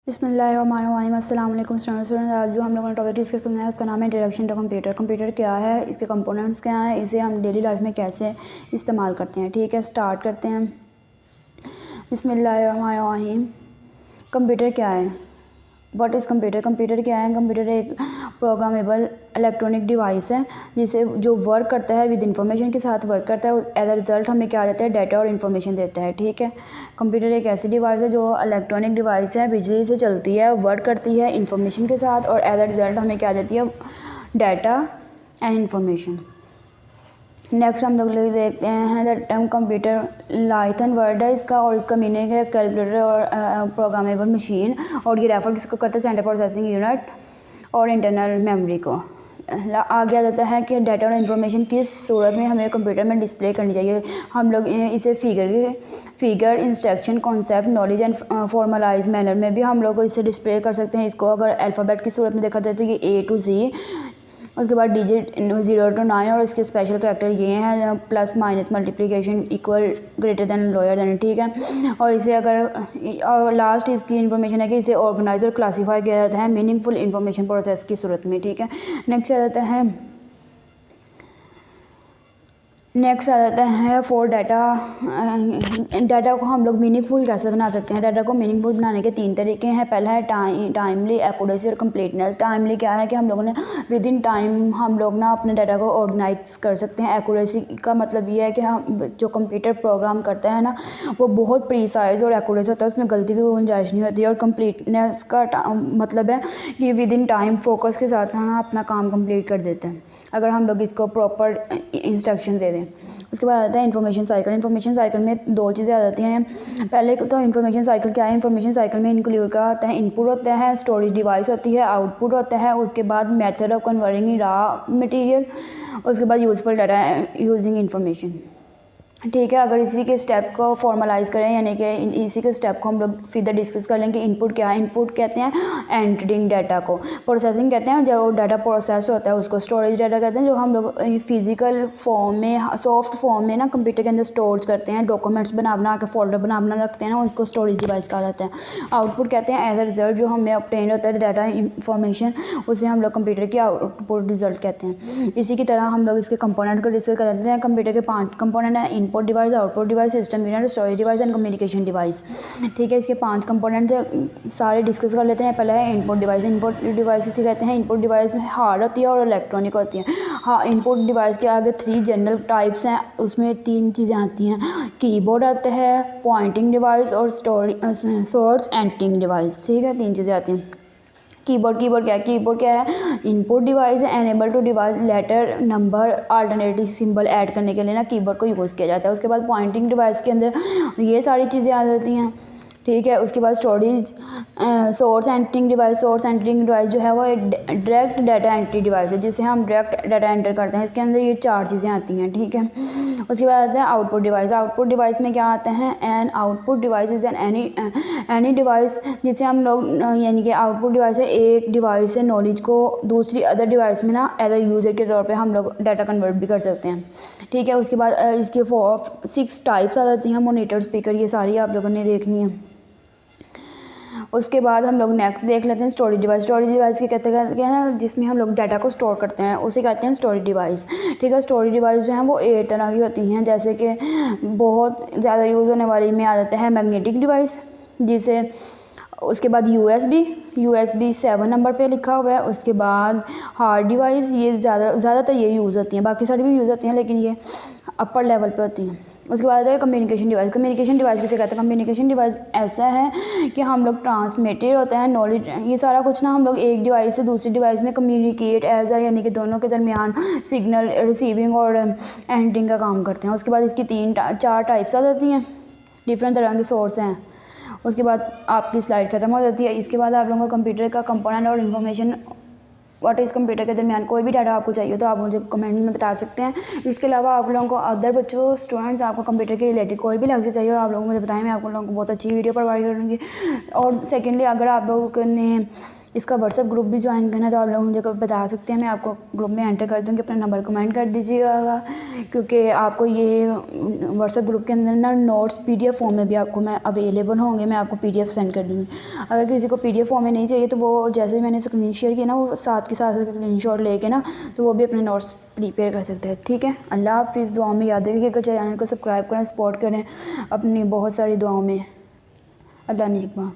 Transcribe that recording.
बिस्मिल्लाहिर्रहमानिर्रहीम। अस्सलाम वालेकुम स्टूडेंट्स। आज जो हम लोगों ने टॉपिक डिस्कस करना है उसका नाम है इंट्रोडक्शन टू कंप्यूटर। कंप्यूटर क्या है, इसके कंपोनेंट्स क्या हैं, इसे हम डेली लाइफ में कैसे इस्तेमाल करते हैं। ठीक है, स्टार्ट करते हैं। बिस्मिल्लाहिर्रहमानिर्रहीम। कंप्यूटर क्या है, व्हाट इज़ कंप्यूटर। कंप्यूटर क्या है, कंप्यूटर एक प्रोग्रामेबल इलेक्ट्रॉनिक डिवाइस है जिसे जो वर्क करता है विद इंफॉर्मेशन के साथ वर्क करता है। एज अ रिज़ल्ट हमें क्या देता है, डाटा और इन्फॉर्मेशन देता है। ठीक है, कंप्यूटर एक ऐसी डिवाइस है जो इलेक्ट्रॉनिक डिवाइस है, बिजली से चलती है, वर्क करती है इन्फॉर्मेशन के साथ और एज अ रिज़ल्ट हमें क्या देती है, डाटा एंड इन्फॉर्मेशन। नेक्स्ट हम लोग देखते हैं द टर्म कंप्यूटर लाइथन वर्ड है इसका और इसका मीनिंग है कैलकुलेटर और प्रोग्रामेबल मशीन। और ये रेफर किसको करता है, सेंट्रल प्रोसेसिंग यूनिट और इंटरनल मेमोरी को। आगे आ जाता है कि डाटा और इन्फॉर्मेशन किस सूरत में हमें कंप्यूटर में डिस्प्ले करनी चाहिए। हम लोग इसे figure instruction concept knowledge and formalize manner में भी हम लोग इसे डिस्प्ले कर सकते हैं। इसको अगर अल्फ़ाबेट की सूरत में देखा जाए तो ये A to Z, उसके बाद डिजिट 0 to 9 और इसके स्पेशल करैक्टर ये हैं plus minus multiplication equal greater than lower than. ठीक है, और इसे अगर और लास्ट इसकी इन्फॉर्मेशन है कि इसे ऑर्गेनाइज और क्लासीफाई किया जाता है मीनिंगफुल इन्फॉर्मेशन प्रोसेस की सूरत में। ठीक है, नेक्स्ट आ जाता है फॉर डाटा। डाटा को हम लोग मीनिंगफुल कैसे बना सकते हैं। डाटा को मीनिंगफुल बनाने के 3 तरीके हैं। पहला है टाइमली, एक्यूरेसी और कंप्लीटनेस। टाइमली क्या है कि हम लोगों ने विद इन टाइम हम लोग ना अपने डाटा को ऑर्गेनाइज कर सकते हैं। एक्यूरेसी का मतलब ये है कि हम जो कंप्यूटर प्रोग्राम करता है ना वो बहुत प्रीसाइज और एक्यूरेसी होता है, उसमें गलती की गुंजाइश नहीं होती है। और कंप्लीटनेस का मतलब है कि विद इन टाइम फोकस के साथ हम अपना काम कंप्लीट कर देते हैं अगर हम लोग इसको प्रॉपर इंस्ट्रक्शन दे दें। उसके बाद आता है इन्फॉर्मेशन साइकिल। इन्फॉर्मेशन साइकिल में 2 चीज़ें आ जाती हैं। पहले तो इन्फॉर्मेशन साइकिल क्या है, इन्फॉर्मेशन साइकिल में इंक्लूड क्या होता है, इनपुट होता है, स्टोरेज डिवाइस होती है, आउटपुट होता है, उसके बाद method of converting raw material, उसके बाद यूजफुल डाटा यूजिंग इन्फॉर्मेशन। ठीक है, अगर इसी के स्टेप को फॉर्मलाइज करें यानी कि इसी के स्टेप को हम लोग फिर डिस्कस कर लें कि इनपुट क्या है। इनपुट कहते हैं एंटरिंग डाटा को, प्रोसेसिंग कहते हैं जो डाटा प्रोसेस होता है उसको, स्टोरेज डाटा कहते हैं जो हम लोग फिजिकल फॉर्म में सॉफ्ट फॉर्म में ना कंप्यूटर के अंदर स्टोर करते हैं, डॉक्यूमेंट्स बना के फोल्डर बना रखते हैं ना, उसको स्टोरेज डिवाइस कहा जाता है। आउटपुट कहते हैं एज अ रिजल्ट जो हमें ऑब्टेन होता है डाटा इंफॉर्मेशन, उसे हम लोग कंप्यूटर की आउटपुट रिजल्ट कहते हैं। इसी की तरह हम लोग इसके कंपोनेंट को डिस्कस करते हैं। कंप्यूटर के 5 कंपोनेंट हैं, input device, output device, system unit, storage device and communication device. ठीक है, इसके 5 कंपोनेंट सारे डिस्कस कर लेते हैं। पहला है इनपुट डिवाइस। इनपुट डिवाइस इसे कहते हैं, इनपुट डिवाइस हार्ड होती है और इलेक्ट्रॉनिक होती है। हाँ, इनपुट डिवाइस के आगे 3 जनरल टाइप्स हैं, उसमें 3 चीज़ें आती हैं, कीबोर्ड आता है, पॉइंटिंग डिवाइस और सोर्स एंटरिंग डिवाइस। ठीक है, 3 चीज़ें आती हैं। कीबोर्ड क्या है, इनपुट डिवाइस है, enable to device letter number alternative symbol add करने के लिए ना कीबोर्ड को यूज़ किया जाता है। उसके बाद पॉइंटिंग डिवाइस के अंदर ये सारी चीज़ें आ जाती हैं। ठीक है, उसके बाद स्टोरेज सोर्स एंटरिंग डिवाइस जो है वो डायरेक्ट डाटा एंट्री डिवाइस है जिसे हम डायरेक्ट डाटा एंटर करते हैं। इसके अंदर ये 4 चीज़ें आती हैं। ठीक है, उसके बाद आता है आउटपुट डिवाइस। आउटपुट डिवाइस में क्या आता है, an output device is an any device जिसे हम लोग यानी कि आउटपुट डिवाइस है एक डिवाइस से नॉलेज को दूसरी अदर डिवाइस में ना एज अ यूज़र के तौर पे हम लोग डाटा कन्वर्ट भी कर सकते हैं। ठीक है, उसके बाद इसके 6 टाइप्स आ जाती हैं, मॉनिटर, स्पीकर, ये सारी आप लोगों ने देखनी है। उसके बाद हम लोग नेक्स्ट देख लेते हैं स्टोरेज डिवाइस। स्टोरेज डिवाइस के कहते हैं ना जिसमें हम लोग डाटा को स्टोर करते हैं, उसे कहते हैं स्टोरेज डिवाइस। ठीक है, स्टोरेज डिवाइस जो हैं वो 8 तरह की होती हैं, जैसे कि बहुत ज़्यादा यूज़ होने वाली में आ जाता है मैग्नेटिक डिवाइस, जिसे उसके बाद USB 7 नंबर पे लिखा हुआ है। उसके बाद हार्ड डिवाइस, ये ज़्यादातर ये यूज़ होती हैं, बाकी सारी भी यूज़ होती हैं लेकिन ये अपर लेवल पे होती हैं। उसके बाद है कम्युनिकेशन डिवाइस। कम्युनिकेशन डिवाइस किसे कहते हैं, कम्युनिकेशन डिवाइस ऐसा है कि हम लोग ट्रांसमिटेड होता है नॉलेज, ये सारा कुछ ना हम लोग एक डिवाइस से दूसरी डिवाइस में कम्युनिकेट एज यानी कि दोनों के दरमियान सिग्नल रिसीविंग और एंडिंग का काम करते हैं। उसके बाद इसकी 4 टाइप्स आ जाती हैं, डिफरेंट तरह के सोर्स हैं। उसके बाद आपकी स्लाइड खत्म हो जाती है। इसके बाद आप लोगों को कंप्यूटर का कंपोनेंट और इन्फॉर्मेशन व्हाट इज़ कंप्यूटर के दरमियान कोई भी डाटा आपको चाहिए तो आप मुझे कमेंट में बता सकते हैं। इसके अलावा आप लोगों को अदर बच्चों स्टूडेंट्स आपको कंप्यूटर के रिलेटेड कोई भी लेक्चर चाहिए आप लोगों को मुझे बताएं, मैं आप लोगों को बहुत अच्छी वीडियो प्रोवाइड करूँगी। और सेकेंडली अगर आप लोगों ने इसका व्हाट्सएप ग्रुप भी ज्वाइन करना है तो आप लोग मुझे बता सकते हैं, मैं आपको ग्रुप में एंटर कर दूँगी, अपना नंबर कमेंट कर दीजिएगा, क्योंकि आपको ये व्हाट्सएप ग्रुप के अंदर ना नोट्स PDF फॉर्म में भी आपको मैं अवेलेबल होंगे, मैं आपको PDF सेंड कर दूँगी। अगर किसी को PDF फॉर्म में नहीं चाहिए तो वो जैसे ही मैंने स्क्रीन शेयर किया ना, वो साथ के साथ स्क्रीनशॉट लेके ना तो वो भी अपने नोट्स प्रिपेयर कर सकते हैं। ठीक है, अल्लाह हाफ़िज़। दुआओं में याद रखिएगा, चैनल को सब्सक्राइब करें, सपोर्ट करें अपनी बहुत सारी दुआओं में। अल्लाह निगहबान।